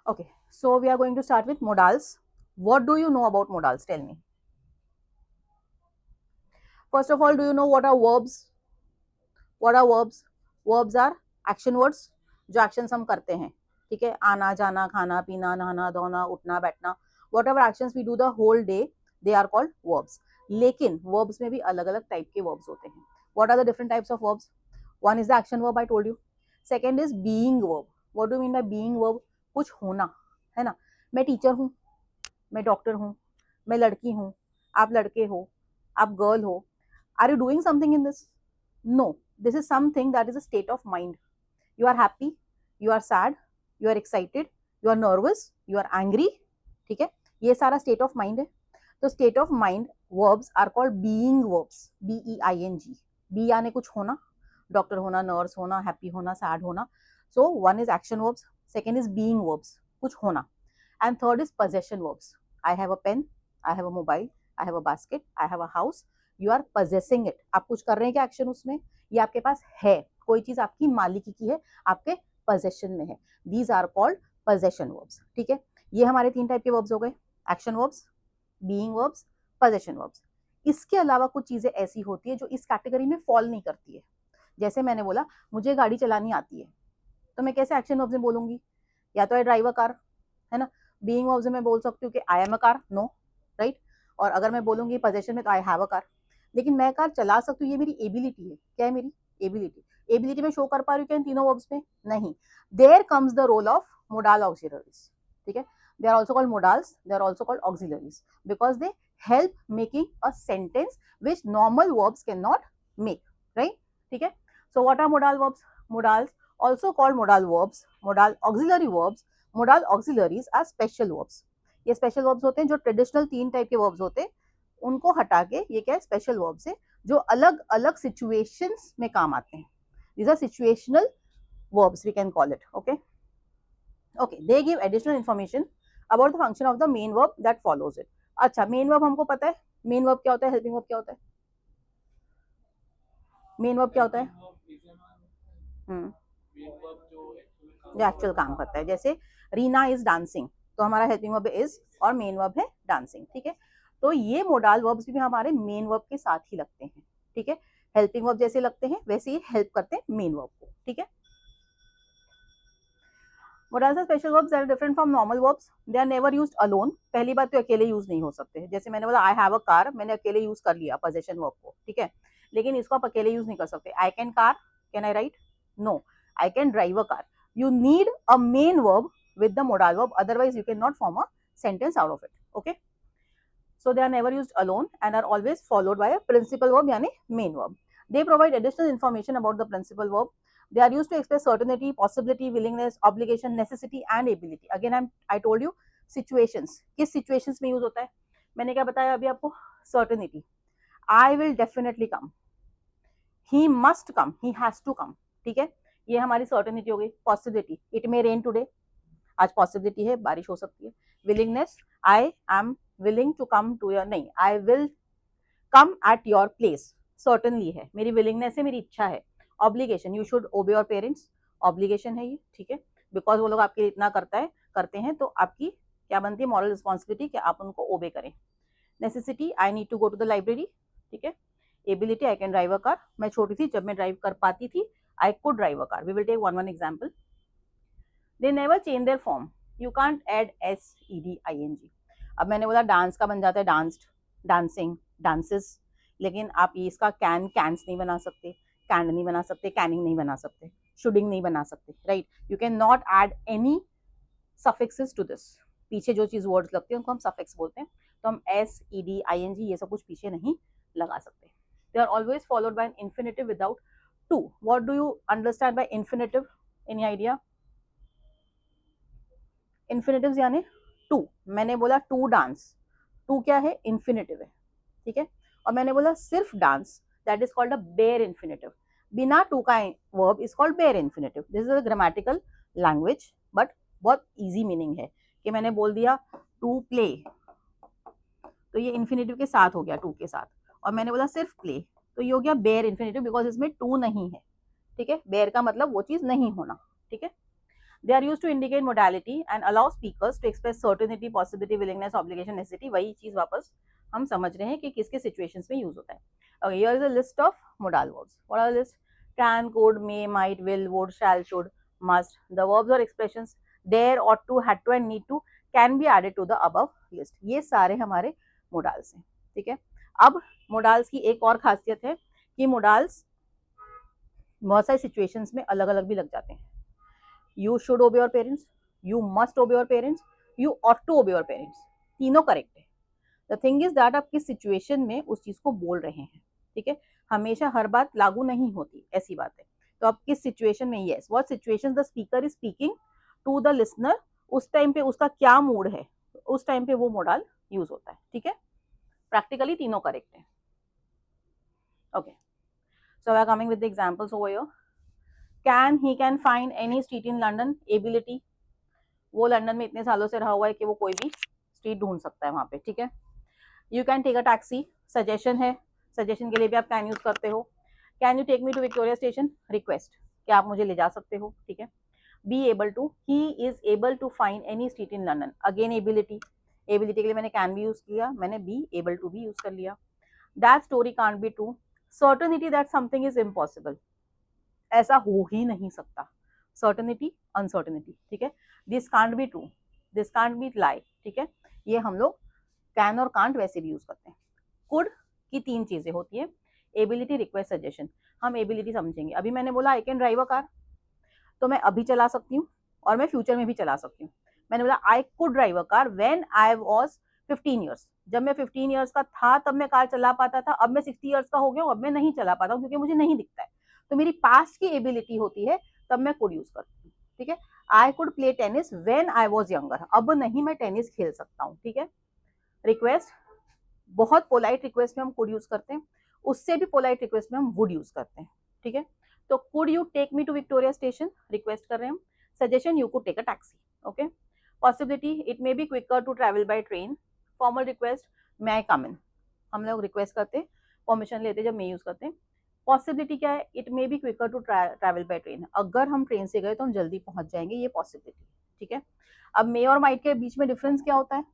Okay, so we are going to start with modals. What do you know about modals? Tell me. First of all, do you know what are verbs? What are verbs? Verbs are action words जो actions हम करते हैं, ठीक है, आना जाना खाना पीना नहाना धोना उठना बैठना, whatever actions we do the whole day, they are called verbs. लेकिन verbs में भी अलग अलग टाइप के verbs होते हैं. What are the different types of verbs? One is the action verb, I told you. Second is being verb. What do you mean by being verb? कुछ होना, है ना. मैं टीचर हूँ, मैं डॉक्टर हूँ, मैं लड़की हूँ, आप लड़के हो, आप गर्ल हो. Are you doing something in this? No, this is something that is a state of mind. You are happy, you are sad, you are excited, you are nervous, you are angry, ठीक है, ये सारा state of mind है. तो state of mind verbs are called being verbs, BEING. Be यानी कुछ होना, doctor होना, नर्स होना, हैप्पी होना, सैड होना. So one is action verbs, second is being verbs, कुछ होना, and third is possession verbs. I have a pen, I have a mobile, I have a basket, I have a house. You are possessing it. आप कुछ कर रहे हैं क्या action उसमें, ये आपके पास है, कोई चीज आपकी मालिकी की है, आपके पोजेशन में है. These are called possession verbs. ठीक है, ये हमारे तीन टाइप के वर्ब्स हो गए, action verbs, being verbs, possession verbs. इसके अलावा कुछ चीजें ऐसी होती है जो इस कैटेगरी में फॉल नहीं करती है. जैसे मैंने बोला मुझे गाड़ी चलानी आती है, तो मैं कैसे एक्शन वर्ब्स में बोलूंगी, या तो आई ड्राइव अ कार, है ना. बीइंग वर्ब्स में मैं बोल सकती हूँ कि I am a car, no, right. और अगर मैं बोलूंगी पोजेशन में तो आई हैव अ कार. लेकिन मैं कार चला सकती हूँ, ये मेरी एबिलिटी है. क्या है मेरी एबिलिटी? एबिलिटी में शो कर पा रही हूँ क्या इन तीनों वर्ब्स में? नहीं. There comes the role of modal auxiliaries. ठीक है, they are also called modals, they are also called auxiliaries because they help making a sentence which normal verbs can not make, right. ठीक है, so what are modal verbs? Modals also called modal verbs, modal auxiliary verbs, modal auxiliaries are special verbs. ये special verbs होते हैं जो traditional तीन type के verbs होते हैं उनको हटा के ये क्या है, स्पेशल वर्ब्स है जो अलग अलग सिचुएशंस में काम आते हैं. these are situational verbs we can call it. Okay, okay, they give additional information about the function of the main verb that follows it. अच्छा, मेन वर्ब हमको पता है. मेन वर्ब क्या होता है, हेल्पिंग वर्ब क्या होता है, मेन वर्ब क्या होता है? जो एक्चुअल काम करता है. जैसे रीना इज डांसिंग, तो हमारा हेल्पिंग वर्ब इज और मेन वर्ब है डांसिंग. ठीक है, तो ये मोडाल वर्ब्स भी हमारे मेन वर्ब के साथ ही लगते हैं. ठीक है, हेल्पिंग वर्ब जैसे लगते हैं वैसे ही हेल्प करते हैं मेन वर्ब को. ठीक है, modals are special verbs that are different from normal verbs. They are never used alone. पहली बात तो अकेले यूज नहीं हो सकते. जैसे मैंने बोला आई हैव अ कार, मैंने अकेले यूज कर लिया पोजेशन वर्ब को. ठीक है, लेकिन इसको आप अकेले यूज नहीं कर सकते. I can car, can I right? No, I can drive a car. You need a main verb with the modal verb, otherwise you cannot form a sentence out of it. Okay, so they are never used alone and are always followed by a principal verb yani main verb. They provide additional information about the principal verb. They are used to express certainty, possibility, willingness, obligation, necessity and ability. Again I told you situations. किस situations में use होता है? मैंने क्या बताया अभी आपको? Certainty. I will definitely come. He must come. He has to come. ठीक है, ये हमारी सर्टेनिटी हो गई. Possibility, it may rain today, आज पॉसिबिलिटी है बारिश हो सकती है. Willingness, I am willing to come to your, नहीं, I will come at your place, certainly है, मेरी विलिंगनेस है, मेरी इच्छा है. Obligation, you should obey your parents, obligation है ये. ठीक है, बिकॉज वो लोग आपके लिए इतना करते हैं तो आपकी क्या बनती है, मॉरल रिस्पॉन्सिबिलिटी कि आप उनको ओबे करें. Necessity, I need to go to the library. ठीक है, ability, I can drive a car, मैं छोटी थी जब मैं ड्राइव कर पाती थी, I could drive a car. We will take one example. They never change their form. You can't add SEDING. अब मैंने बोला डांस का बन जाता है डांस्ड, डांसिंग, डांसेस, लेकिन आप इसका कैंस नहीं बना सकते, कैंड नहीं बना सकते, कैनिंग नहीं बना सकते, शुडिंग नहीं बना सकते, right. You can not add any suffixes to this. पीछे जो चीज वर्ड्स लगते हैं उनको हम सफिक्स बोलते हैं, तो हम SEDING ये सब कुछ पीछे नहीं लगा सकते. They are always followed by an infinitive without to. What do you understand by infinitive? Any idea? Infinitives यानी to. मैंने बोला to dance. to क्या है? infinitive है. ठीक है, और मैंने बोला सिर्फ dance, that is called a bare infinitive. बिना to का verb is called bare infinitive. This is a grammatical language but बहुत easy meaning है कि मैंने बोल दिया to play, तो ये infinitive के साथ हो गया, to के साथ, और मैंने बोला सिर्फ play, तो ये हो गया bare infinitive बिकॉज इसमें to नहीं है. ठीक है, बेयर का मतलब वो चीज नहीं होना. ठीक है, They are used to indicate modality and allow speakers to express certainty, possibility, willingness, obligation, necessity. वही चीज वापस हम समझ रहे हैं कि किसके situations में use होता है. Okay, here is a list of modal verbs. What are the list? Can, could, may, might, will, would, shall, should, must. The verbs or expressions dare, ought to, had to and need to can be added to the above list. ये सारे हमारे modals हैं. ठीक है. अब modals की एक और खासियत है कि modals बहुत सारी situations में अलग अलग भी लग जाते हैं. You should obey your parents, you must obey your parents, you ought to obey your parents. तीनों करेक्ट है. The thing is that आप किस सिचुएशन में उस चीज को बोल रहे हैं. ठीक है. हमेशा हर बात लागू नहीं होती, ऐसी बात है. तो आप किस सिचुएशन में, yes, what situation the speaker is speaking to the listener, उस टाइम पे उसका क्या मूड है, उस टाइम पे वो मोडाल यूज होता है. ठीक है. प्रैक्टिकली तीनों करेक्ट है. Okay, so we are coming with the examples over here. Can, he can find any street in London. Ability, वो लंदन में इतने सालों से रहा हुआ है कि वो कोई भी स्ट्रीट ढूंढ सकता है वहां पे. ठीक है. You can take a taxi, suggestion है, सजेशन के लिए भी आप कैन यूज करते हो. Can you take me to Victoria station, request, क्या आप मुझे ले जा सकते हो. ठीक है. Be able to, he is able to find any street in London. Again ability, ability के लिए मैंने कैन भी यूज किया, मैंने बी एबल टू भी यूज कर लिया. That story can't be true. Certainty that something is impossible, ऐसा हो ही नहीं सकता. Certainty, uncertainty. ठीक है. This can't be true, this can't be lie. ठीक है. ये हम लोग कैन और कांट वैसे भी यूज करते हैं. कुड की तीन चीजें होती है, एबिलिटी, रिक्वेस्ट, सजेशन. हम एबिलिटी समझेंगे. अभी मैंने बोला आई कैन ड्राइव अ कार, तो मैं अभी चला सकती हूँ और मैं फ्यूचर में भी चला सकती हूँ. मैंने बोला I could drive a car when I was 15 years. जब मैं 15 ईयर्स का था तब मैं कार चला पाता था. अब मैं 60 ईयर्स का हो गया हूँ, अब मैं नहीं चला पाता हूँ क्योंकि मुझे नहीं दिखता है. तो मेरी पास्ट की एबिलिटी होती है, तब मैं कुड यूज करती हूँ. ठीक है. I could play tennis when I was younger, अब नहीं मैं टेनिस खेल सकता हूँ. ठीक है. रिक्वेस्ट, बहुत पोलाइट रिक्वेस्ट में हम कुड यूज करते हैं, उससे भी पोलाइट रिक्वेस्ट में हम वुड यूज करते हैं. ठीक है. तो could you take me to Victoria station, request कर रहे हैं हम. Suggestion, you could take a taxi. Okay. Possibility, it may be quicker to travel by train. Formal request, may I come in, हम लोग रिक्वेस्ट करते हैं, permission लेते जब मे यूज करते हैं. पॉसिबिलिटी क्या है, it may be quicker to travel by train, अगर हम ट्रेन से गए तो हम जल्दी पहुंच जाएंगे, ये पॉसिबिलिटी. ठीक है. अब मे और माइट के बीच में डिफरेंस क्या होता है.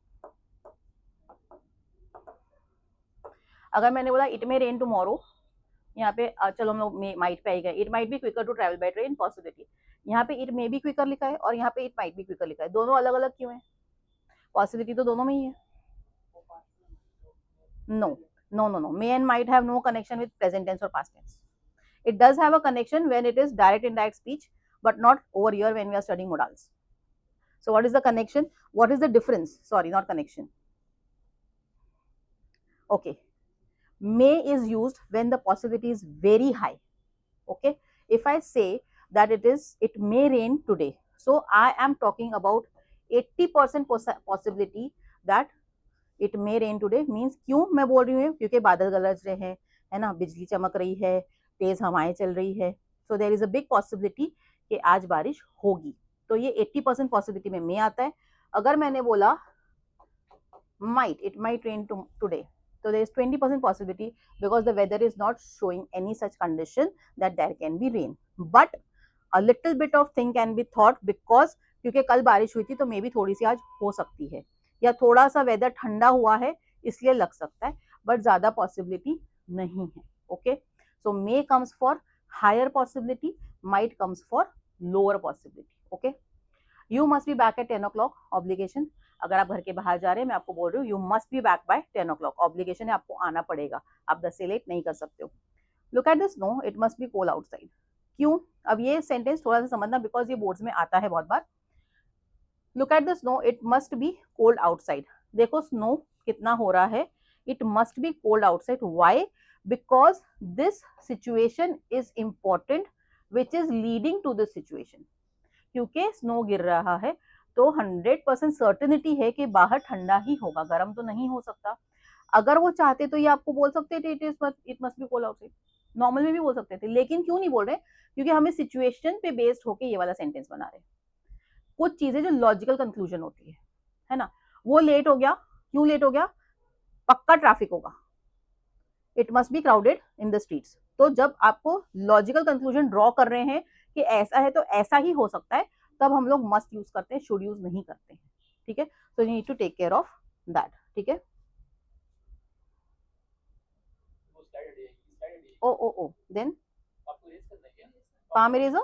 अगर मैंने बोला इट मे रेन टुमारो, यहाँ पे चलो हम लोग माइट पे आई गए. It might be quicker to travel by train, possibility. यहाँ पे इट मे बी क्विकर लिखा है और यहाँ पे इट माइट बी क्विकर लिखा है, दोनों अलग अलग क्यों है. पॉसिबिलिटी तो दोनों में ही है. No no no no, may and might have no connection with present tense or past tense. It does have a connection when it is direct indirect speech, but not over here when we are studying modals. So what is the connection, what is the difference, sorry, not connection. Okay, may is used when the possibility is very high. Okay, if I say that it may rain today, so I am talking about 80% possibility that it may rain today. Means क्यों मैं बोल रही हूँ, क्योंकि बादल गरज रहे हैं, है ना, बिजली चमक रही है, तेज हवाएं चल रही है. So there is a big possibility कि आज बारिश होगी. तो ये 80% पॉसिबिलिटी में मे आता है. अगर मैंने बोला might, it might rain today, so there is 20% possibility because the weather is not showing any such condition that there can be rain, but a little bit of thing can be thought because क्योंकि कल बारिश हुई थी तो मे भी थोड़ी सी आज हो सकती है, या थोड़ा सा वेदर ठंडा हुआ है इसलिए लग सकता है, बट ज्यादा पॉसिबिलिटी नहीं है. Okay. So may comes for higher possibility, might comes for lower possibility. Okay. You must be back at 10 o'clock, obligation. अगर आप घर के बाहर जा रहे हैं, मैं आपको बोल रही हूँ you must be back by 10 o'clock, obligation है, आपको आना पड़ेगा, आप 10 से लेट नहीं कर सकते हो. Look at the snow, it must be cold outside. क्यों. अब ये सेंटेंस थोड़ा सा समझना बिकॉज ये बोर्ड्स में आता है बहुत बार. Look at the snow, it must be cold outside. देखो स्नो कितना हो रहा है, it must be cold outside. Why, because this situation is important which is leading to this situation. क्योंकि स्नो गिर रहा है तो 100% सर्टेनिटी है कि बाहर ठंडा ही होगा, गर्म तो नहीं हो सकता. अगर वो चाहते तो ये आपको बोल सकते थे it must be cold outside, normal में भी बोल सकते थे, लेकिन क्यों नहीं बोल रहे, क्योंकि हमें सिचुएशन पे बेस्ड होके ये वाला सेंटेंस बना रहे. कुछ चीजें जो लॉजिकल कंक्लूजन होती है ना, वो लेट हो गया. क्यों लेट हो गया, पक्का ट्रैफिक होगा, it must B crowded in the streets. तो जब आपको लॉजिकल कंक्लूजन ड्रॉ कर रहे हैं कि ऐसा है तो ऐसा ही हो सकता है, तब हम लोग मस्ट यूज करते हैं, शुड यूज नहीं करते हैं, ठीक है। So you need to take care of that, ठीक है। Oh oh oh then palm eraser,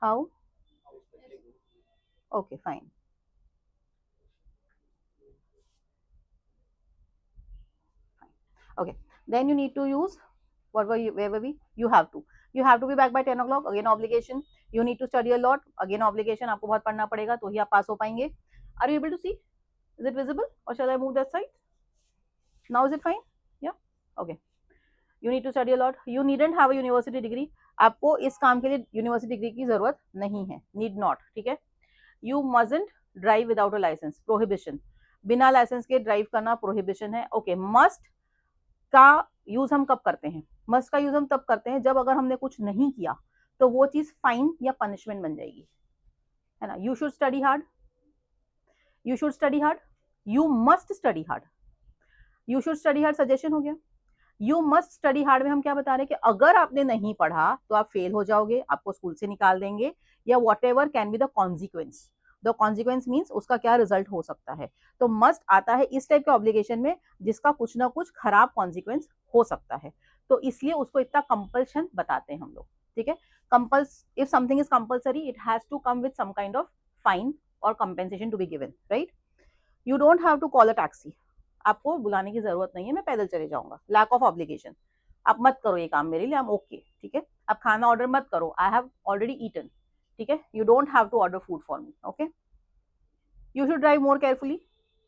how, okay fine, okay, then you need to use, what were you, where were we, you have to be back by 10 o'clock, again obligation, you need to study a lot, again obligation, आपको बहुत पढ़ना पड़ेगा तो ही आप पास हो पाएंगे। Are you able to see, is it visible or shall I move that side, now is it fine, yeah, okay, you need to study a lot, you needn't have a university degree, आपको इस काम के लिए university degree की जरूरत नहीं है, need not, ठीक है। You mustn't drive without a licence, prohibition, बिना लाइसेंस के ड्राइव करना प्रोहिबिशन है, ओके। मस्ट का यूज हम कब करते हैं, मस्ट का यूज हम तब करते हैं जब अगर हमने कुछ नहीं किया तो वो चीज फाइन या पनिशमेंट बन जाएगी, है ना। You should study hard, you should study hard, you must study hard, you should study hard suggestion हो गया। यू मस्ट स्टडी हार्ड में हम क्या बता रहे हैं कि अगर आपने नहीं पढ़ा तो आप फेल हो जाओगे, आपको स्कूल से निकाल देंगे, या what ever can be the consequence, the consequence means उसका क्या रिजल्ट हो सकता है। तो मस्ट आता है इस टाइप के ऑब्लिगेशन में जिसका कुछ ना कुछ खराब कॉन्सिक्वेंस हो सकता है, तो इसलिए उसको इतना कंपल्शन बताते हैं हम लोग, ठीक है। Compels, if something is compulsory it has to come with some kind of fine और compensation to be given, right. You don't have to call a taxi, आपको बुलाने की जरूरत नहीं है, मैं पैदल चले जाऊंगा, लैक ऑफ ऑब्लिगेशन, आप मत करो ये काम मेरे लिए, आई एम ओके, ठीक है। आप खाना ऑर्डर मत करो, आई हैव ऑलरेडी ईटन, ठीक है। You don't have to order food for me, okay. You should drive more carefully,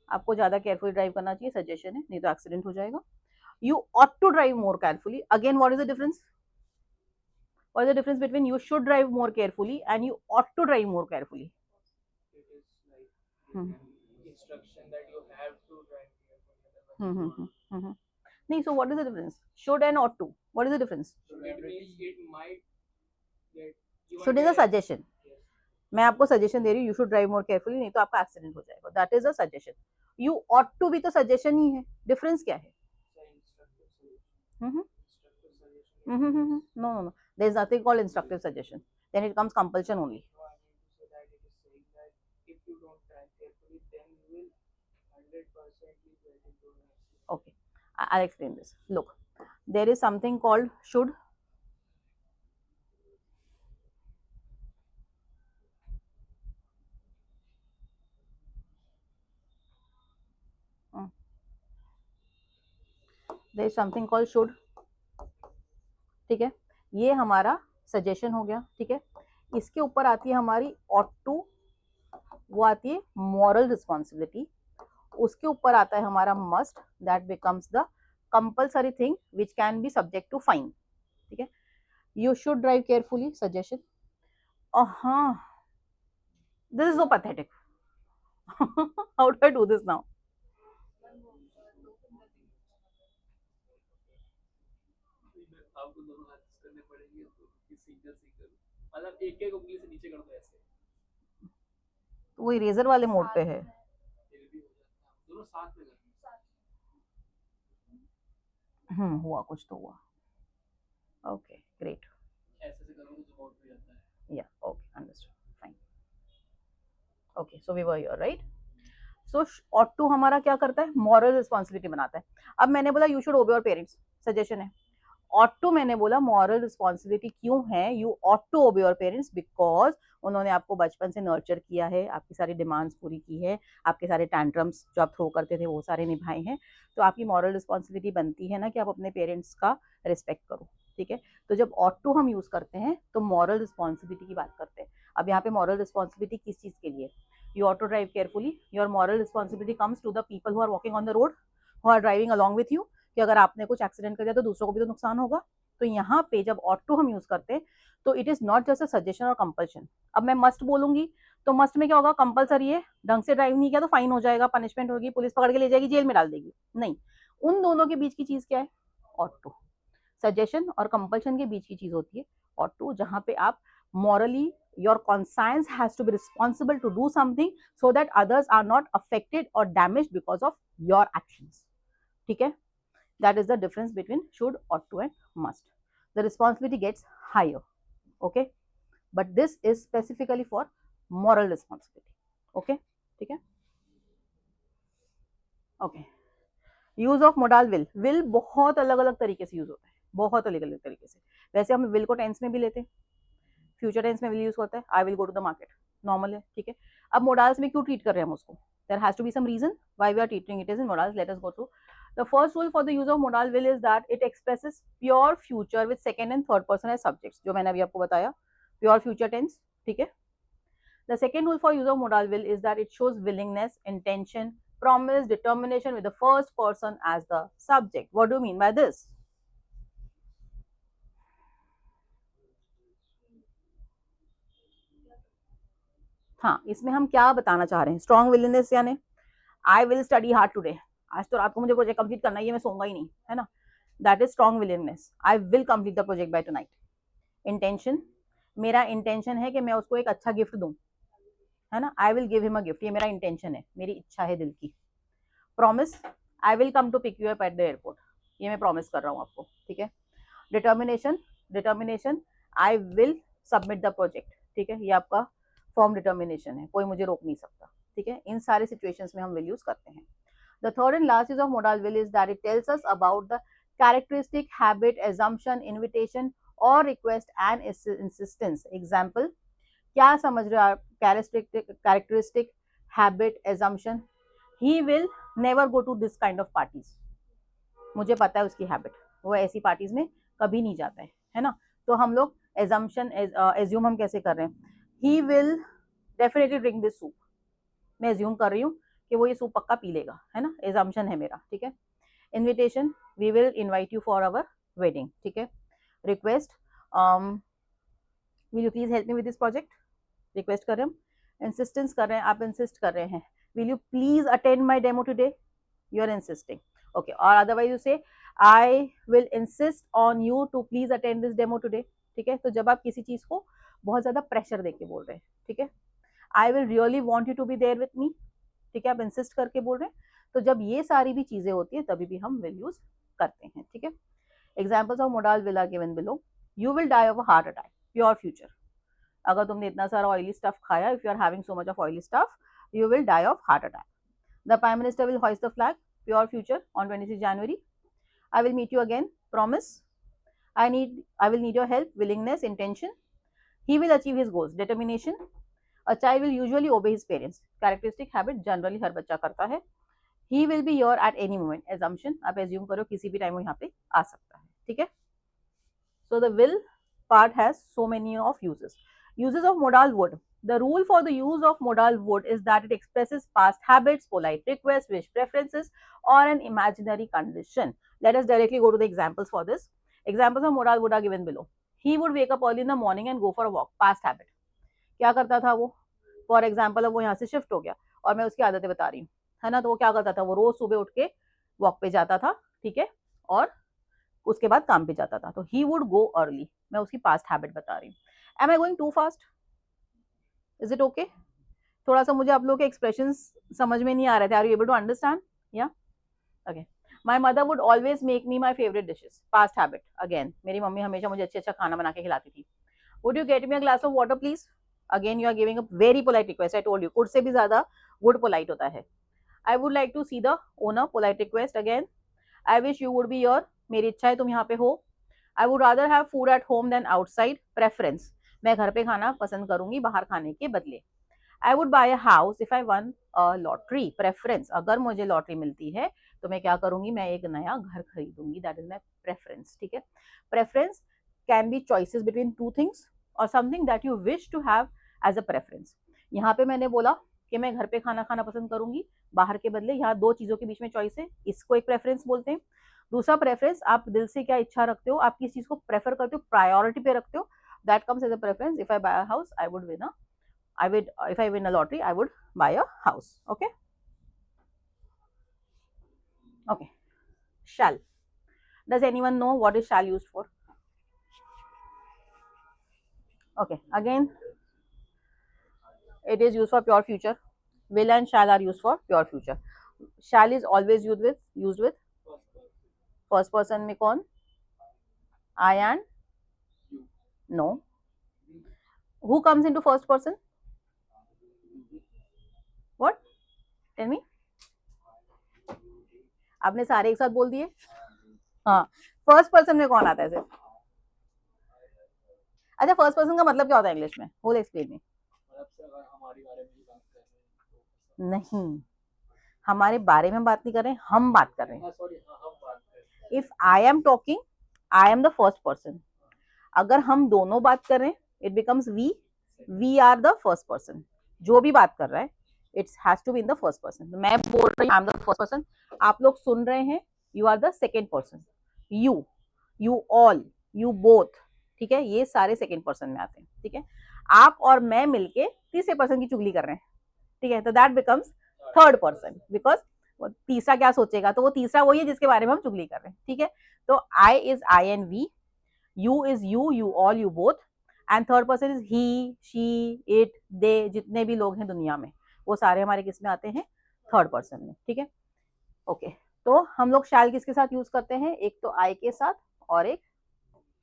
आपको ज्यादा केयरफुली ड्राइव करना चाहिए, सजेशन है, नहीं तो एक्सीडेंट हो जाएगा। You ought to drive more carefully, again what is the difference, what is the difference between you should drive more carefully and you ought to drive more carefully, instruction that you have to drive carefully. नहीं, so what is the difference, should and ought to, what is the difference, It means it might get should is a suggestion, मैं आपको suggestion दे रही हूँ, you should drive more carefully, नहीं तो आपका accident हो जाएगा, that is a suggestion. You ought to भी तो सजेशन ही है, डिफरेंस क्या है, no no no, there is nothing called instructive suggestion, then it comes compulsion only, okay, I'll explain this, look, there is something called should, there is something called should, ठीक है, ये हमारा suggestion हो गया, ठीक है। इसके ऊपर आती है हमारी ought to, वो आती है मॉरल रिस्पॉन्सिबिलिटी, उसके ऊपर आता है हमारा must, that becomes the compulsory thing which can be subject to fine, ठीक है। You should drive carefully, suggestion, हाँ, this is so pathetic, how do I do this now, आपको दोनों हाथ करने पड़ेंगे तो सिंगल सिंगल, मतलब एक एक उंगली से नीचे कर दो ऐसे, तो वो इरेजर वाले मोड पे है, फिर भी हो जाता है, दोनों साथ में करना, हुआ कुछ तो हुआ, ओके ग्रेट, ऐसे से करोगे तो बहुत हो जाता है, या okay understood fine, okay so we were here right. So ought to हमारा क्या करता है, मॉरल रिस्पॉन्सिबिलिटी बनाता है। अब मैंने बोला you should obey your parents, suggestion है। ऑट टू मैंने बोला मॉरल रिस्पॉन्सिबिलिटी क्यों है, you ought to obey your parents because उन्होंने आपको बचपन से नर्चर किया है, आपकी सारी डिमांड्स पूरी की है, आपके सारे टैंट्रम्स जो आप थ्रो करते थे वो सारे निभाए हैं, तो आपकी मॉरल रिस्पॉन्सिबिलिटी बनती है ना कि आप अपने पेरेंट्स का रिस्पेक्ट करो, ठीक है। तो जब ऑट टू हम यूज करते हैं तो मॉरल रिस्पॉन्सिबिलिटी की बात करते हैं। अब यहाँ पे मॉरल रिस्पॉन्सिबिलिटी किस चीज के लिए, you ought to drive carefully, your moral responsibility comes to the people who are walking on the road, who are driving along with you, कि अगर आपने कुछ एक्सीडेंट कर दिया तो दूसरों को भी तो नुकसान होगा। तो यहाँ पे जब ought to हम यूज करते हैं तो it is not just a suggestion और कंपल्शन। अब मैं मस्ट बोलूंगी तो मस्ट में क्या होगा, कंपल्सरी है, ढंग से ड्राइव नहीं किया तो फाइन हो जाएगा, पनिशमेंट होगी, पुलिस पकड़ के ले जाएगी, जेल में डाल देगी, नहीं, उन दोनों के बीच की चीज क्या है, ought to, सजेशन और कंपल्शन के बीच की चीज होती है ought to, जहाँ पे आप morally your conscience has to be responsible to do something so that others are not affected or damaged because of your actions, ठीक है। that is the difference between should, ought to and must, the responsibility gets higher, okay, but this is specifically for moral responsibility. Okay, ठीक है. Okay, use of modal will. Will बहुत अलग अलग तरीके से use होता है, बहुत अलग अलग तरीके से. वैसे हम विल को टेंस में भी लेते हैं, फ्यूचर टेंस में विल यूज होता है. I will go to the market, normal है, ठीक है. अब मोडाल्स में क्यों ट्रीट कर रहे हैं हम उसको? There has to be some reason why we are treating it is in modals. Let us go through. The first rule for the use of modal will is that it expresses pure future with second and third person as subjects, जो मैंने अभी आपको बताया, pure future tense, ठीक है. The second rule for use of modal will is that it shows willingness, intention, promise, determination with the first person as the subject. What do you mean by this? हाँ, इसमें हम क्या बताना चाह रहे हैं? स्ट्रॉन्ग विलिंगनेस यानी I will study hard today, आज तो रात को मुझे प्रोजेक्ट कंप्लीट करना ही है, मैं सोऊंगा ही नहीं, है ना. That is strong willingness. I will complete the project by tonight. Intention, मेरा इंटेंशन है कि मैं उसको एक अच्छा गिफ्ट दूं, है ना. I will give him a gift, ये मेरा इंटेंशन है, मेरी इच्छा है दिल की. Promise, I will come to pick you up at the airport, ये मैं प्रॉमिस कर रहा हूँ आपको, ठीक है. Determination, determination, I will submit the project, ठीक है. ये आपका फॉर्म डिटर्मिनेशन है, कोई मुझे रोक नहीं सकता, ठीक है. इन सारे सिचुएशंस में हम विल यूज करते हैं. The third and last use of modal will is that it tells us about the characteristic, habit, assumption, invitation और रिक्वेस्ट एंड इंसिस्टेंस. एग्जाम्पल, क्या समझ रहे हो आप? Characteristic, habit, assumption. He will never go to this kind of parties, मुझे पता है उसकी हैबिट, वो ऐसी पार्टीज में कभी नहीं जाता है ना. तो हम लोग एजम्पशन, एज्यूम हम कैसे कर रहे हैं? He will definitely drink this soup, मैं एज्यूम कर रही हूँ कि वो ये सूप पक्का पी लेगा, है ना. एजम्पशन है मेरा, ठीक है. Invitation, we will invite you for our wedding, ठीक है. Request, will you please help me with this project, request कर रहे हैं हम. इंसिस्टेंस कर रहे हैं, आप इंसिस्ट कर रहे हैं, will you please attend my demo today, you are insisting, okay. और otherwise you say I will insist on you to please attend this demo today, ठीक है. तो जब आप किसी चीज को बहुत ज्यादा प्रेशर देके बोल रहे हैं, ठीक है. I will really want you to be there with me, ठीक है, आप इंसिस्ट करके बोल रहे हैं. तो जब ये सारी भी चीजें होती है तभी भी हम विल यूज करते हैं, ठीक है. Examples of modal will are given below. You will die of a heart attack, pure future. अगर तुमने इतना सारा ऑयली स्टफ खाया, if you are having so much of oily stuff, you will die of heart attack. The Prime Minister will hoist the flag, pure future, on 26 January. I will meet you again, promise. I will need your help, willingness, intention. He will achieve his goals, determination. A child will usually obey his parents. Characteristic, habit, generally हर बच्चा करता है. He will be here at any moment. Assumption, आप assume करो किसी भी time वो यहाँ पे आ सकता है, ठीक है. So the will part has so many of uses. Uses of modal would. The rule for the use of modal would is that it expresses past habits, polite requests, wish preferences, or an imaginary condition. Let us directly go to the examples for this. Examples of modal would are given below. He would wake up early in the morning and go for a walk. Past habit. क्या करता था वो? For example, अब वो यहाँ से shift हो गया और मैं उसकी आदतें बता रही हूँ, है ना. तो वो क्या करता था? वो रोज सुबह उठ के वॉक पे जाता था, ठीक है, और उसके बाद काम पे जाता था. तो ही वुड गो अर्ली, मैं उसकी पास्ट हैबिट बता रही हूँ. Am I going too fast? Is it okay? थोड़ा सा मुझे आप लोग के एक्सप्रेशंस समझ में नहीं आ रहे थे. Are you able to understand? या okay. My mother would always make me my favourite dishes. Past habit again, मेरी मम्मी हमेशा मुझे अच्छा खाना बना के खिलाती थी. Would you get me a glass of water please? Again you are giving a very polite request. I told you, could से भी ज्यादा वुड पोलाइट होता है. I would like to see the owner, polite request again. I wish you would be your, मेरी इच्छा है तुम यहाँ पे हो. I would rather have food at home than outside. Preference, मैं घर पे खाना पसंद करूंगी बाहर खाने के बदले. I would buy a house if I one a lottery. Preference, अगर मुझे लॉटरी मिलती है तो मैं क्या करूंगी? मैं एक नया घर खरीदूंगी. दैट इज माई प्रेफरेंस, ठीक है. Preference can be choices between two things और something that you wish to have as a preference. यहाँ पे मैंने बोला कि मैं घर पे खाना खाना पसंद करूंगी बाहर के बदले. यहाँ दो चीजों के बीच में चॉइस है, इसको एक प्रेफरेंस बोलते हैं. दूसरा प्रेफरेंस, आप दिल से क्या इच्छा रखते हो, आप किस चीज को प्रेफर करते हो, प्रायोरिटी पे रखते हो. That comes as a preference. If I buy a house, I would win a if I win a lottery, I would buy a house. Okay. Okay. Shall. Does anyone know what is shall used for? Okay. Again, it is used for pure future. Will and shall are used for pure future. Shall is always used with first person में कौन? I and you, no. Who comes into first person? What? Tell me. आपने सारे एक साथ बोल दिए. हाँ, first person में कौन आता है सिर्फ? अच्छा, फर्स्ट पर्सन का मतलब क्या होता है इंग्लिश में? Whole explain me. मतलब से अगर हमारे बारे में ही बात कर रहे हैं तो नहीं, हमारे बारे में बात नहीं कर रहे हैं, हम बात कर रहे हैं. सॉरी, हम बात कर रहे हैं. If I am talking, I am the first person. अगर हम दोनों बात कर रहे हैं, it becomes we are the first person. जो भी बात कर रहा है, it's has to be in the first person. मैं बोल रही हूँ I am the first person, आप लोग सुन रहे हैं, you are the second person. You all, you both, ठीक है, ये सारे सेकेंड पर्सन में आते हैं. ठीक है, आप और मैं मिलके तीसरे पर्सन की चुगली कर रहे हैं. ठीक है, तो that becomes third person. Because तीसरा क्या सोचेगा, तो वो तीसरा वही है जिसके बारे में हम चुगली कर रहे हैं. ठीक है, तो I is I and we, you is you all, you both, and third person is he, she, it, they. जितने भी लोग हैं दुनिया में, वो सारे हमारे किस में आते हैं? थर्ड पर्सन में. ठीक है, ओके. तो हम लोग शैल किसके साथ यूज करते हैं? एक तो आई के साथ और एक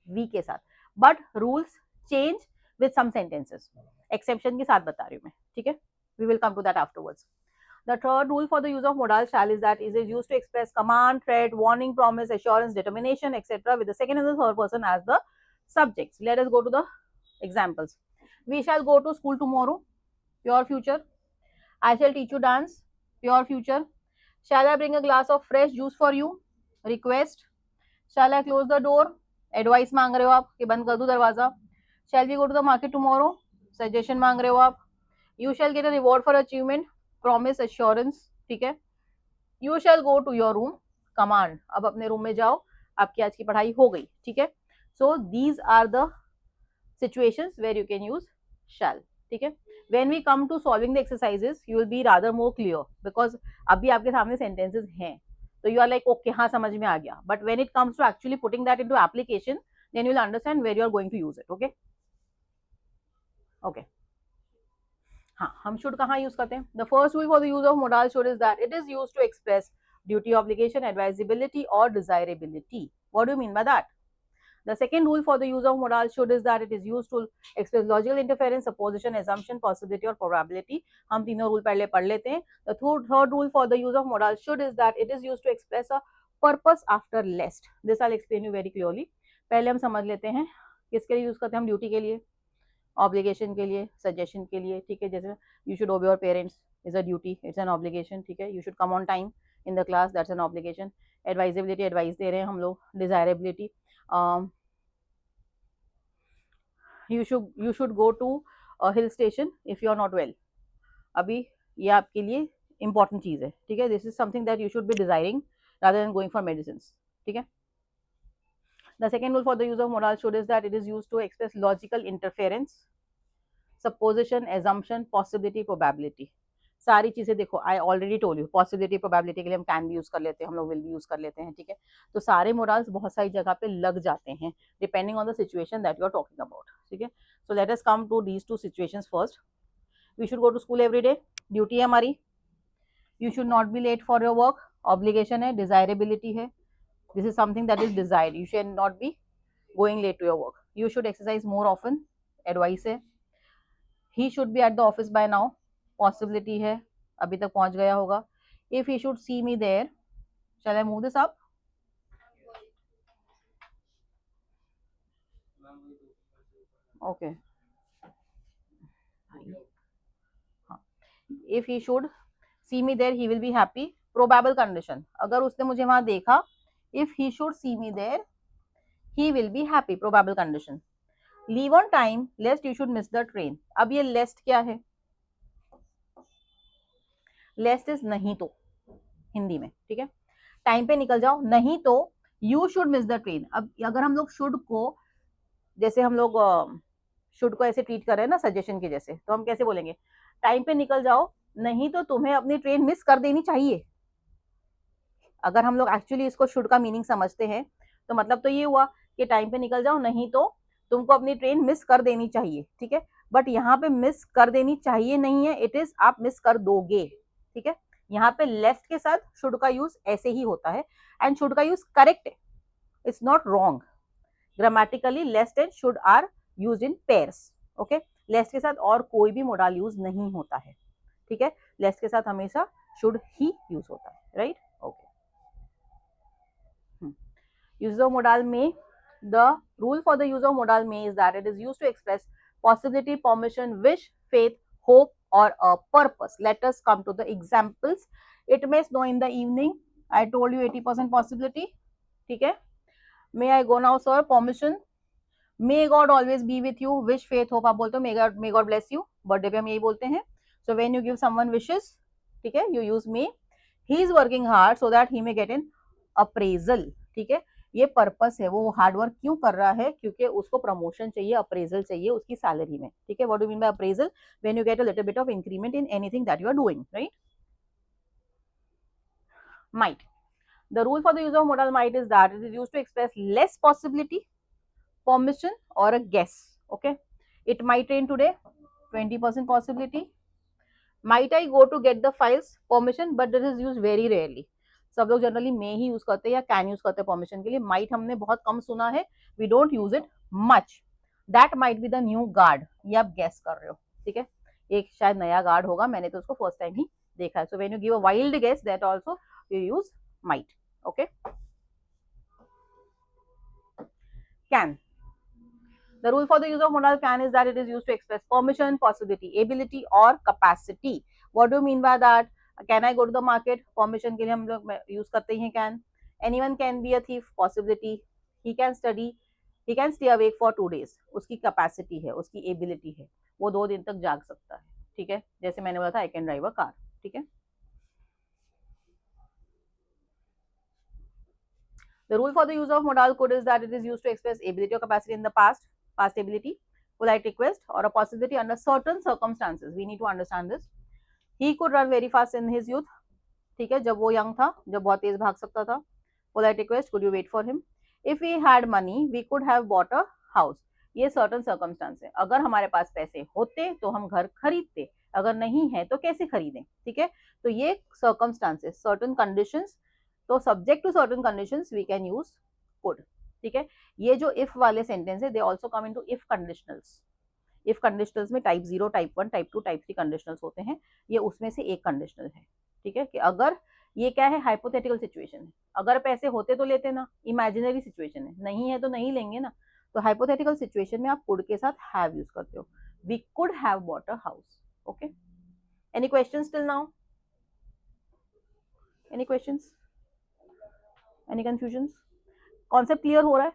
वी के साथ. But rules change with some sentences. Exception के साथ बता रही हूँ मैं. ठीक है, we will come to that afterwards. The third rule for the use of modal shall is that it is used to express command, threat, warning, promise, assurance, determination, etc. with the second and the third person as the subjects. Let us go to the examples. We shall go to school tomorrow. Pure future. I shall teach you dance. Pure future. Shall I bring a glass of fresh juice for you? Request. Shall I close the door? Advice मांग रहे हो आप कि बंद कर दूं दरवाजा. Shall we go to the market tomorrow? Suggestion मांग रहे हो आप. You shall get a reward for achievement. Promise, assurance. ठीक है, you shall go to your room. Command, अब अपने रूम में जाओ, आपकी आज की पढ़ाई हो गई. ठीक है, so these are the situations where you can use shall. ठीक है, when we come to solving the exercises you will be rather more clear, because अभी आपके सामने सेंटेंसेस हैं, तो यू आर लाइक ओके, हाँ समझ में आ गया. But when it comes to actually putting that into application, then you will understand where you are going to use it. Okay, okay. हाँ, हम शुड कहाँ यूज करते हैं? The first rule for the use of modal should is that it is used to express duty, obligation, advisability और desirability. What do you mean by that? The second rule for the use of modal should is that it is used to express logical interference, supposition, assumption, possibility और probability. हम तीनों rule पहले पढ़ लेते हैं. The third rule for the use of modal should is that it is used to express a purpose after lest. This I'll explain you very clearly. पहले हम समझ लेते हैं किसके लिए यूज करते हैं हम? ड्यूटी के लिए, ऑब्लिगेशन के लिए, सजेशन के लिए. ठीक है, जैसे you should obey your parents is a duty, it's an obligation. ठीक है, you should come on time in the class, that's an obligation. Advisability, advice दे रहे हैं हम लोग. Desirability, you should go to a hill station if you are not well. अभी ये आपके लिए इंपॉर्टेंट चीज है. ठीक है, this is something that you should be desiring rather than going for medicines. ठीक है, the second rule for the use of modal should is that it is used to express logical interference, supposition, assumption, possibility, probability. सारी चीजें देखो, I already told you, possibility, probability के लिए हम can भी use कर लेते हैं, हम लोग विल भी यूज कर लेते हैं. ठीक है, तो सारे मोडाल्स बहुत सारी जगह पे लग जाते हैं depending on the situation that you are talking about. ठीक है, so let us come to these two situations. First, we should go to school every day. Duty है हमारी. You should not be late for your work. Obligation है. Desirability है. This is something that is desired. You should not be going late to your work. You should exercise more often. Advice है. He should be at the office by now. Possibility है, अभी तक पहुंच गया होगा. If he should see me there, shall I move this up? Okay, if he should see me there he will be happy. Probable condition, अगर उसने मुझे वहां देखा, if he should see me there he will be happy. Probable condition. Leave on time lest you should miss the train. अब ये लेस्ट क्या है? लेस्ट is नहीं तो, हिंदी में. ठीक है, टाइम पे निकल जाओ, नहीं तो you should miss the train. अब अगर हम लोग शुड को, जैसे हम लोग शुड को ऐसे ट्रीट कर रहे हैं ना सजेशन के जैसे, तो हम कैसे बोलेंगे? टाइम पे निकल जाओ, नहीं तो तुम्हें अपनी ट्रेन मिस कर देनी चाहिए. अगर हम लोग एक्चुअली इसको शुड का मीनिंग समझते हैं, तो मतलब तो ये हुआ कि टाइम पे निकल जाओ, नहीं तो तुमको अपनी ट्रेन मिस कर देनी चाहिए. ठीक है, बट यहाँ पे मिस कर देनी चाहिए नहीं है, इट इज आप मिस कर दोगे. ठीक है, यहाँ पे लेस्ट के साथ शुड का यूज ऐसे ही होता है, एंड शुड का यूज करेक्ट है, it's not wrong. Grammatically lest and should are used in pairs. Okay, lest के साथ और कोई भी मोडाल यूज नहीं होता है, ठीक है, लेस्ट के साथ हमेशा शुड ही यूज होता है, right, okay. use of modal may, the rule for the use of modal may is that it is used to express possibility, permission, wish, faith, hope or a purpose. Let us come to the examples. It may snow in the evening. I told you 80% possibility, ठीक है. May I go now sir? Permission. May God always be with you. Wish, faith, hope आप बोलते हो. May God bless you. Birthday पे हम यही बोलते हैं. So when you give someone wishes, ठीक है, you use may. He is working hard so that he may get an appraisal, ठीक है. ये पर्पस है, वो हार्ड वर्क क्यों कर रहा है, क्योंकि उसको प्रमोशन चाहिए, अप्रेजल चाहिए उसकी सैलरी में, ठीक है. What do mean by appraisal? When you get a little bit of increment in anything that you are doing, right. Might. The rule for the use of modal might is that it is used to express less possibility, permission or a guess, okay. It might rain today, 20% possibility. Might I go to get the files? Permission, but this is used very rarely. सब लोग generally मे ही use करते हैं या can use करते हैं permission के लिए. Might हमने बहुत कम सुना है, we don't use it much. That might be the new guard, ये आप गेस कर रहे हो, ठीक है. एक शायद नया गार्ड होगा, मैंने तो उसको फर्स्ट टाइम ही देखा है. So when you give a wild guess that also you use might, okay. Can. The rule for the use of modal can is that it is used to express permission, possibility, ability or capacity. What do you mean by that? Can I go to the market? Permission के लिए हम लोग use करते हैं can. Anyone can be a thief. Possibility. He can study. He can stay awake for 2 days. उसकी capacity है, उसकी ability है, वो 2 दिन तक जाग सकता है, ठीक है. जैसे मैंने बोला था I can drive a car, ठीक है. The rule for the use of modal could is that it is used to express ability or capacity in the past ability, polite request or a possibility under certain circumstances. We need to understand this. He could run very fast in his youth, ठीक है, जब वो young था, जब बहुत तेज भाग सकता था. Polite request, could you wait for him? If we had money, we could have bought a house. ये certain circumstance है. अगर हमारे पास पैसे होते तो हम घर खरीदते, अगर नहीं है तो कैसे खरीदें, ठीक है. तो ये circumstances, certain conditions, तो subject to certain conditions we can use could, ठीक है. ये जो if वाले सेंटेंस है, they also come into if conditionals. if conditionals में type 0, type 1, type 2, type 3 conditionals होते हैं. ये उसमें से एक कंडीशनल है, ठीक है. कि अगर ये क्या है, हाइपोथेटिकल सिचुएशन है. अगर पैसे होते तो लेते ना, इमेजिनरी सिचुएशन है, नहीं है तो नहीं लेंगे ना. तो हाइपोथेटिकल सिचुएशन में आप कुड के साथ हैव यूज करते हो. We could have bought a house, okay. Any questions till now? Any questions? Any confusions? Concept clear हो रहा है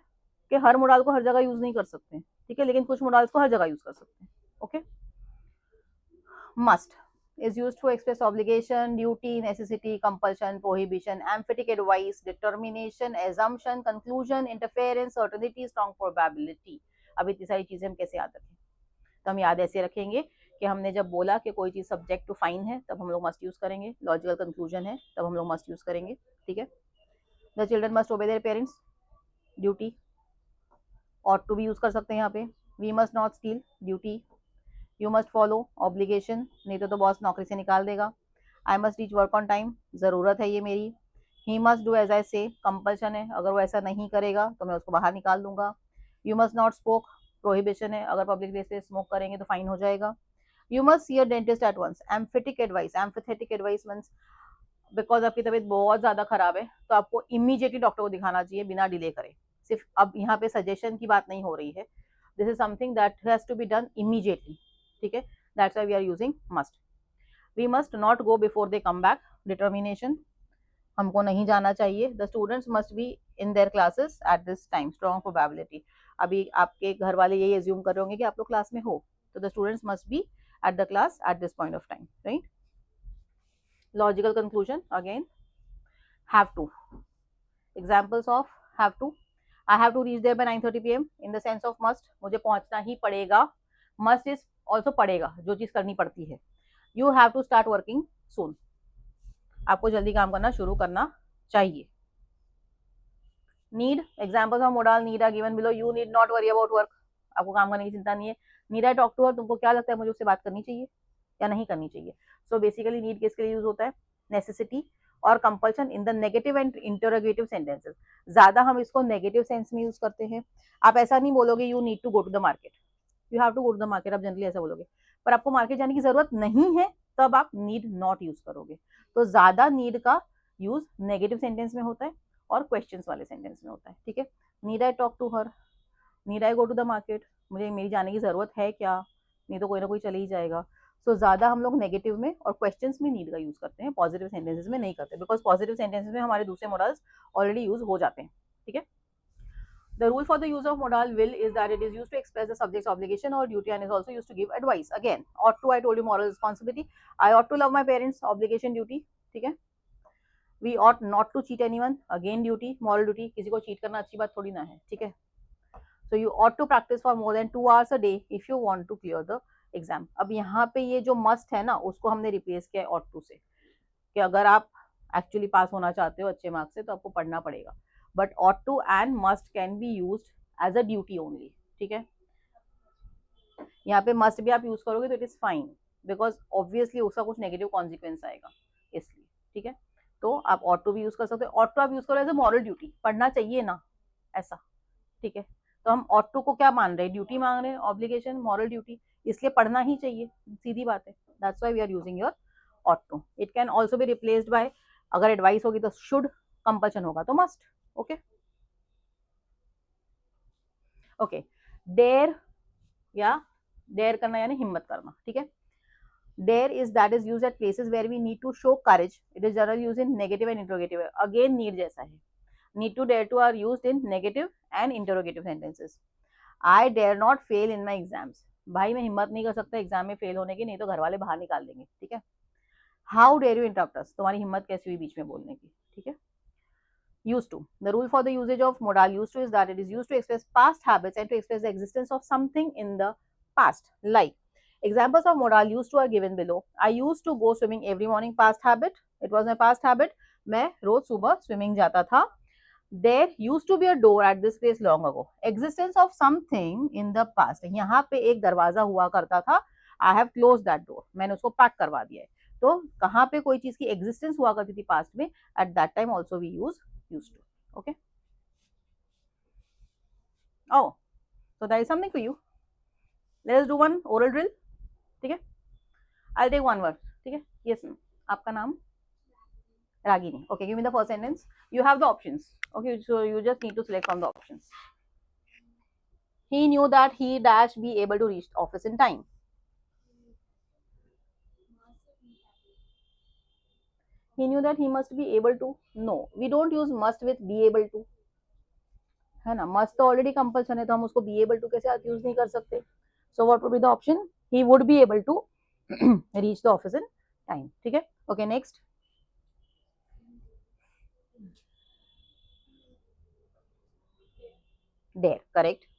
कि हर मोडाल को हर जगह यूज नहीं कर सकते, ठीक है, लेकिन कुछ मोडाल्स को हर जगह यूज कर सकते हैं, okay. Must is used to express obligation, duty, necessity, compulsion, prohibition, emphatic advice, determination, assumption, conclusion, interference, certainty, strong probability. अब इतनी सारी चीजें हम कैसे याद रखें? तो हम याद ऐसे रखेंगे कि हमने जब बोला कि कोई चीज सब्जेक्ट टू फाइन है तब हम लोग मस्ट यूज करेंगे, लॉजिकल कंक्लूजन है तब हम लोग मस्ट यूज करेंगे, ठीक है. The children must obey their parents, duty. ought to भी यूज कर सकते हैं यहाँ पे. We must not steal, duty. You must follow, obligation, नहीं तो बॉस नौकरी से निकाल देगा. I must reach work on time, जरूरत है ये मेरी. He must do as I say, compulsion है, अगर वो ऐसा नहीं करेगा तो मैं उसको बाहर निकाल दूंगा. You must not smoke, prohibition है, अगर पब्लिक प्लेस पे स्मोक करेंगे तो फाइन हो जाएगा. You must see a dentist at once, emphatic advice. Emphatic advice means because आपकी तबीयत बहुत ज्यादा खराब है तो आपको इमीडिएटली डॉक्टर को दिखाना चाहिए बिना डिले करे. सिर्फ अब यहाँ पे सजेशन की बात नहीं हो रही है. This is something that has to be done immediately, ठीक है. That's why we are using must. We must not go before they come back, determination, हमको नहीं जाना चाहिए. The students must be in their classes at this time, strong probability. अभी आपके घर वाले यही एज्यूम कर रहे होंगे कि आप लोग क्लास में हो, तो the students must B at the class at this point of time, right. Logical conclusion again, have to. Examples of have to. I have to reach there by 9:30 p.m. in the sense of must. मुझे पहुंचना ही पड़ेगा. Must is also पड़ेगा, जो चीज करनी पड़ती है. You have to start working soon. आपको जल्दी काम करना शुरू करना चाहिए. Need. Examples of modal need are given below. You need not worry about work. आपको काम करने की चिंता नहीं है. Need I talk to her? तुमको क्या लगता है मुझे उससे बात करनी चाहिए या नहीं करनी चाहिए? So basically need किसके लिए यूज होता है? Necessity और compulsion in the negative and interrogative sentences. ज्यादा हम इसको नेगेटिव सेंस में यूज करते हैं. आप ऐसा नहीं बोलोगे you need to go to the market, you have to go to the market, आप जनरली ऐसा बोलोगे। पर आपको मार्केट जाने की जरूरत नहीं है तब आप नीड नॉट यूज करोगे। तो ज्यादा नीड का यूज नेगेटिव सेंटेंस में होता है और क्वेश्चंस वाले सेंटेंस में होता है, ठीक है। Need I talk to her, need I go to the market, मुझे मेरी जाने की जरूरत है क्या, नहीं तो कोई ना कोई चले ही जाएगा। सो ज्यादा हम लोग नेगेटिव में और क्वेश्चंस में नीड का यूज करते हैं, पॉजिटिव सेंटेंसेस में नहीं करते, बिकॉज पॉजिटिव सेंटेंसेस में हमारे दूसरे मॉडल्स ऑलरेडी यूज हो जाते हैं, ठीक है। The rule for the use of modal will is that it is used to express the subject's obligation or duty and is also used to give advice. Again, ought to, I told you, moral responsibility. I ought to love my parents, obligation, duty, ठीक है। We ought not to cheat anyone, again duty, moral duty, किसी को cheat करना अच्छी बात थोड़ी ना है, ठीक है। So you ought to practice for more than 2 hours a day if you want to clear the exam. अब यहाँ पे ये जो must है ना, उसको हमने replace किया है ought to से, कि अगर आप एक्चुअली पास होना चाहते हो अच्छे मार्क्स से तो आपको पढ़ना पड़ेगा। But ought to and must can be used as a duty only, ठीक है। यहाँ पे must भी आप यूज करोगे तो it is fine, because obviously उसका कुछ नेगेटिव कॉन्सिक्वेंस आएगा इसलिए, ठीक है। तो आप ought to भी यूज कर सकते हो, ought to आप यूज करो एज अ मॉरल ड्यूटी, पढ़ना चाहिए ना ऐसा, ठीक है। तो हम ought to को क्या मान रहे हैं, ड्यूटी मान रहे हैं, ऑब्लिगेशन, मॉरल ड्यूटी, इसलिए पढ़ना ही चाहिए, सीधी बात है। That's why we are using your ought to. It can also be replaced by, अगर एडवाइस होगी तो should, कंपल्शन होगा तो must, ओके ओके। डेयर या डेयर करना यानी हिम्मत करना, ठीक है। Dare is that is used at places where we need to show courage, it is generally used in negative and interrogative, again need जैसा है। Need to dare to are used in negative and interrogative sentences. I dare not fail in my exams, भाई मैं हिम्मत नहीं कर सकता exam में fail होने की, नहीं तो घर वाले बाहर निकाल देंगे, ठीक है। हाउ डेयर यू इंटरप्ट अस, तुम्हारी हिम्मत कैसी हुई बीच में बोलने की, ठीक है। Used to. The rule for the usage of modal used to is that it is used to express past habits and to express the existence of something in the past. Like, examples of modal used to are given below. I used to go swimming every morning, past habit. It was my past habit. मैं रोज सुबह swimming जाता था। There used to be a door at this place long ago. Existence of something in the past. यहाँ पे एक दरवाजा हुआ करता था। I have closed that door. मैंने उसको पैक करवा दिया है। तो कहाँ पे कोई चीज की एग्जिस्टेंस हुआ करती थी पास्ट में, at that time also we use used to, okay। Oh, so there is something for you. Let's do one oral drill, ठीक है। I'll take one word, ठीक है। Yes ma'am, आपका नाम? Ragini. Okay, give me the first sentence. You have the options, okay, so you just need to select from the options. He knew that he dash be able to reach office in time. He knew that he must be able to, no, we don't use must with be able to, है ना। Must तो already compulsion है तो हम उसको B able to के साथ use नहीं कर सकते। So what would be the option, he would be able to reach the office in time, ठीक है। Okay next, dare, correct.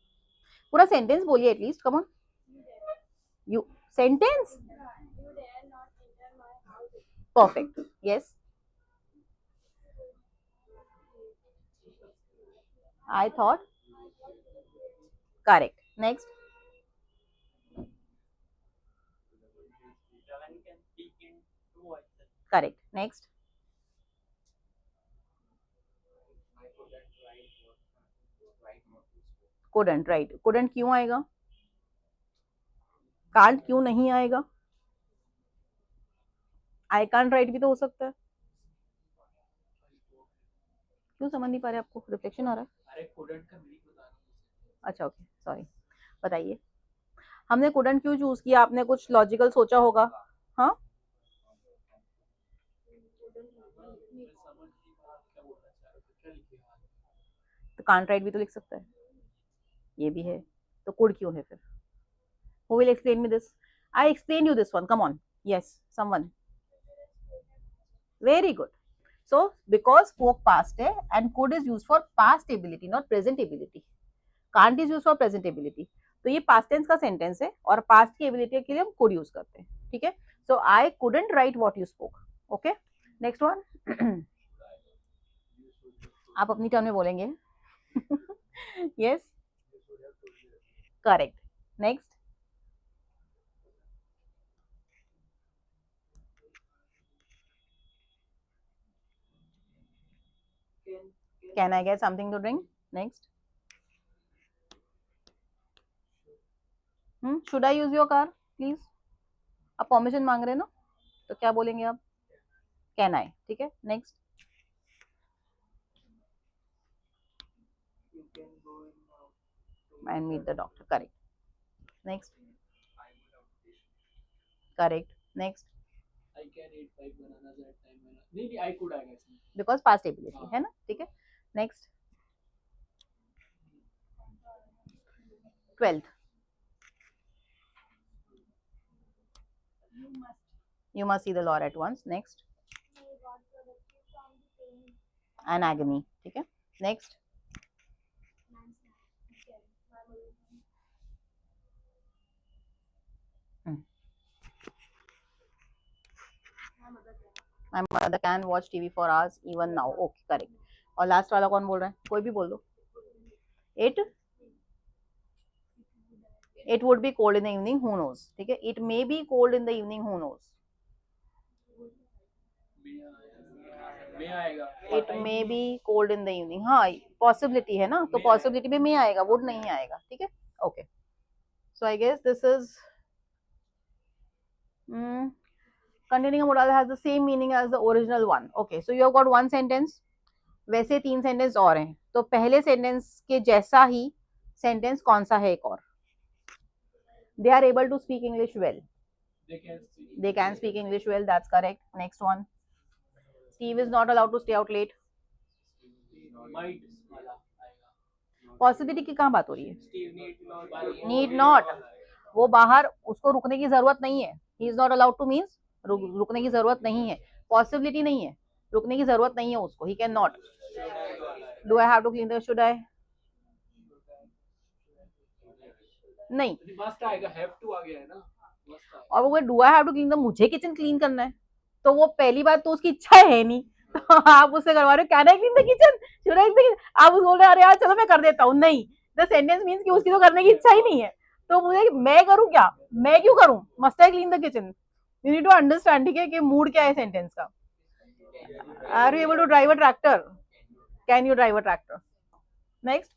पूरा सेंटेंस बोलिए at least, come on. You, sentence, perfect, yes. I thought, correct, next. Correct, next. couldn't, right. couldn't क्यों आएगा, can't क्यों नहीं आएगा, आई can't right भी तो हो सकता है। क्यों समझ नहीं पा रहे, आपको रिफ्लेक्शन आ रहा है? अरे couldn't का मीनिंग बता रहा हूँ। अच्छा ओके, सॉरी, बताइए। हमने couldn't क्यों चूज किया, आपने कुछ लॉजिकल सोचा होगा। हाँ, तो can't राइट भी तो लिख सकता है, ये भी है, तो could क्यों है फिर। Who will explain me this? I explain you this one. Come on. Yes, someone. Very good. So, because spoke past है and could is used for past ability, not present ability. Can't is used for present ability. तो ये past tense का sentence है और past की ability के लिए हम could use करते हैं, ठीक है। So, I couldn't write what you spoke. Okay. Next one. आप अपनी टर्न में बोलेंगे। Yes. Correct. Next. Can I get something to drink? Next. Should I use your car please, आप परमिशन मांग रहे हैं ना, तो क्या बोलेंगे आप, कैन आई, ठीक है। Next, You can go in to and meet the doctor, correct. Next, I would have fish. Correct. Next, I can eat 5 bananas at time when नहीं I could I guess. Because past ability है ना, ठीक है। Next, 12th, you must see the Lord at once. Next, an agony, ठीक है। Next, my mother can watch TV for hours even now. Okay, correct. और last वाला कौन बोल रहा है, कोई भी बोल दो। it would be cold in the evening, who knows, ठीक है। it may be cold in the evening, who knows, मैं आएगा it may be cold in the evening, हाँ पॉसिबिलिटी है ना, तो पॉसिबिलिटी में may आएगा, would नहीं आएगा, ठीक है। Okay, so I guess this is containing a modal has the same meaning as the original one. Okay, so you have got one sentence, वैसे 3 सेंटेंस और हैं, तो पहले सेंटेंस के जैसा ही सेंटेंस कौन सा है, एक और, they are able to speak English well, they can speak English well, that's correct. Next one, Steve is not allowed to stay out late, might possibility की कहाँ बात हो रही है, Steve नीड नॉट, वो बाहर, उसको रुकने की जरूरत नहीं है, he is not allowed two means रुकने की जरूरत नहीं है, पॉसिबिलिटी नहीं है, रुकने की जरूरत नहीं है उसको, he can not. Do I have to clean the, should I, नहीं, मस्ट आएगा हैव टू आ गया है ना मस्ट और वो do I have to clean the, मुझे किचन क्लीन करना है, तो वो पहली बात तो उसकी इच्छा है नहीं, तो आप उससे करवा रहे हो, can I clean the kitchen, should I clean, आप उस बोल रहे अरे यार चलो मैं कर देता हूँ, नहीं, द सेंटेंस मीन्स कि उसकी तो करने की इच्छा ही नहीं है, तो मुझे मैं करूँ क्या, मैं क्यों करूँ, must I clean the kitchen, you need to understand, ठीक है, कि मूड क्या है सेंटेंस का। Are you able to drive a tractor, can you drive a tractor. Next,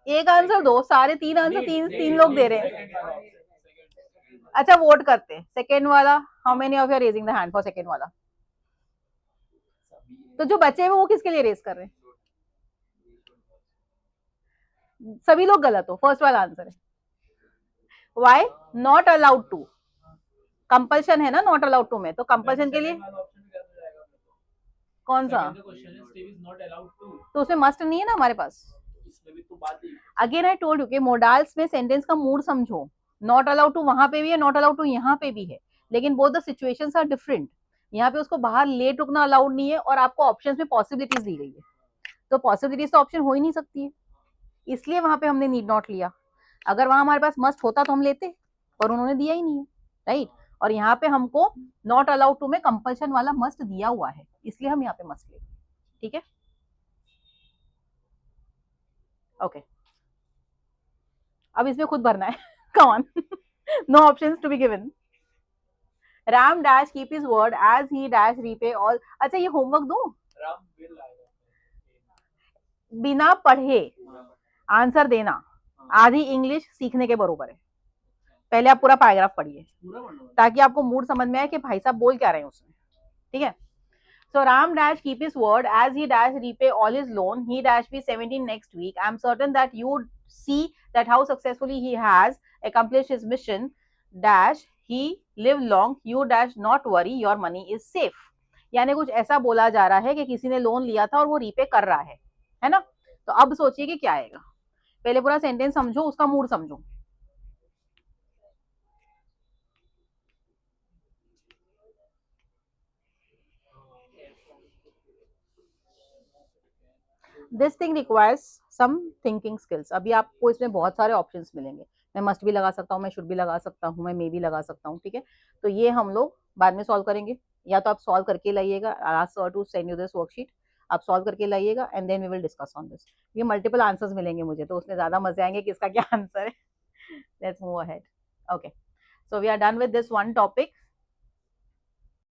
एक आंसर दो, सारे 3 आंसर, तीन लोग दे रहे हैं। अच्छा वोट करते हैं, सेकेंड वाला, how many of you are raising the hand for second वाला, तो जो बचे हैं वो किसके लिए रेज कर रहे हैं, सभी लोग गलत हो, फर्स्ट वाला आंसर है, why, not allowed to, compulsion है ना नॉट अलाउड टू में, तो कंपल्शन के लिए कौन सा, तो उसमें मस्ट नहीं है ना हमारे पास, अगेन आई टोल्ड यू कि मोडाल्स में सेंटेंस का मूड समझो, नॉट अलाउड टू वहां पे भी है, नॉट अलाउड टू यहाँ पे भी है, लेकिन both the situations are different, यहाँ पे उसको बाहर लेट रुकना अलाउड नहीं है, और आपको ऑप्शंस में पॉसिबिलिटीज दी गई है, तो पॉसिबिलिटीज तो ऑप्शन हो ही नहीं सकती है, इसलिए वहां पे हमने नीड नॉट लिया, अगर वहां हमारे पास मस्ट होता तो हम लेते, पर उन्होंने दिया ही नहीं है, राइट, और यहाँ पे हमको नॉट अलाउड टू में कंपल्शन वाला मस्ट दिया हुआ है, इसलिए हम यहाँ पे मस्ट ले, ठीक है। ओके, अब इसमें खुद भरना है, come on, no options to be given. Ram dash keep his word as he dash repay all, अच्छा ये होमवर्क दूं, राम बिल आएगा बिना पढ़े आंसर देना आधी इंग्लिश सीखने के बरोबर है, पहले आप पूरा पैराग्राफ पढ़िए ताकि आपको मूड समझ में आए कि भाई साहब बोल क्या रहे हैं उसमें, ठीक है। So Ram dash keep his word as he dash repay all his loan. He dash be 17 next week. I am certain that you see that how successfully he has accomplished his mission. Dash he live long. You dash not worry. Your money is safe. यानी कुछ ऐसा बोला जा रहा है कि किसी ने लोन लिया था और वो रीपे कर रहा है ना। तो अब सोचिए कि क्या आएगा, पहले पूरा सेंटेंस समझो, उसका मूड समझो। This thing requires some thinking skills. अभी आपको इसमें बहुत सारे ऑप्शंस मिलेंगे, मैं मस्ट भी लगा सकता हूँ, मैं शुड भी लगा सकता हूँ, मैं मे भी लगा सकता हूँ, ठीक है। तो ये हम लोग बाद में सॉल्व करेंगे, या तो आप सॉल्व करके लाइएगा, ask sir to send you this worksheet, आप सॉल्व करके लाइएगा and then we will discuss on this. ये मल्टीपल आंसर्स मिलेंगे मुझे, तो उसमें ज्यादा मजे आएंगे कि इसका क्या आंसर है। Let's move ahead. Okay, so we are done with this one topic.